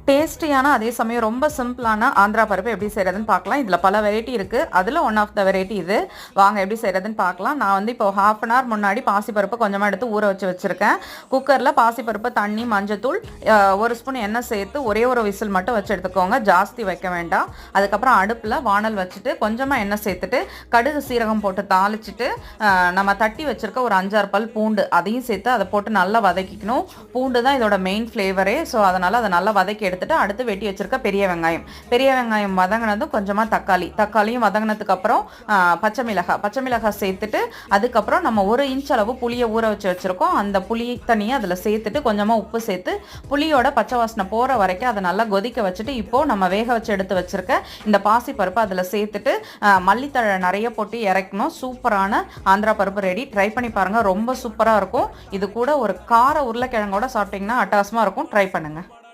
டேஸ்டியான அதே சமயம் ரொம்ப சிம்பிளான ஆந்திரா பருப்பு எப்படி செய்கிறதுன்னு பார்க்கலாம். இதில் பல வெரைட்டி இருக்குது. அதில் ஒன் ஆஃப் த வெரைட்டி இது. வாங்க எப்படி செய்கிறதுன்னு பார்க்கலாம். நான் வந்து இப்போ 1/2 hour முன்னாடி பாசிப்பருப்பு கொஞ்சமாக எடுத்து ஊற வச்சுருக்கேன். குக்கரில் பாசிப்பருப்பு, தண்ணி, மஞ்சத்தூள், 1 ஸ்பூன் எண்ணெய் சேர்த்து ஒரே ஒரு விசில் மட்டும் வச்சு எடுத்துக்கோங்க. ஜாஸ்தி வைக்க வேண்டாம். அதுக்கப்புறம் அடுப்பில் வானல் வச்சுட்டு கொஞ்சமாக எண்ணெய் சேர்த்துட்டு கடுகு சீரகம் போட்டு தாளிச்சிட்டு நம்ம தட்டி வச்சுருக்க ஒரு 5-6 பல் பூண்டு அதையும் சேர்த்து அதை போட்டு நல்லா வதக்கிக்கணும். பூண்டு தான் இதோட மெயின் ஃப்ளேவரே. ஸோ அதனால் அதை நல்லா வதக்கி எடுத்துட்டு அடுத்து வெட்டி வச்சிருக்க பெரிய வெங்காயம் வதங்கினதும் கொஞ்சமாக தக்காளியும் வதங்கினதுக்கு அப்புறம் பச்சை மிளகாய் சேர்த்துட்டு அதுக்கப்புறம் நம்ம 1 இன்ச் அளவு புளியை ஊற வச்சிருக்கோம். அந்த புளி தண்ணியை அதில் சேர்த்துட்டு கொஞ்சமாக உப்பு சேர்த்து புளியோட பச்சை வாசனை போகிற வரைக்கும் அதை நல்லா கொதிக்க வச்சுட்டு இப்போ நம்ம வேக வச்சு எடுத்து வச்சிருக்க இந்த பாசி பருப்பு அதில் சேர்த்துட்டு மல்லித்தழை நிறைய போட்டு இறக்கணும். சூப்பரான ஆந்திரா பருப்பு ரெடி. ட்ரை பண்ணி பாருங்கள், ரொம்ப சூப்பராக இருக்கும். இது கூட ஒரு கார உருளைக்கிழங்கோட சாப்பிட்டிங்கன்னா அட்டகாசமாக இருக்கும். ட்ரை பண்ணுங்கள்.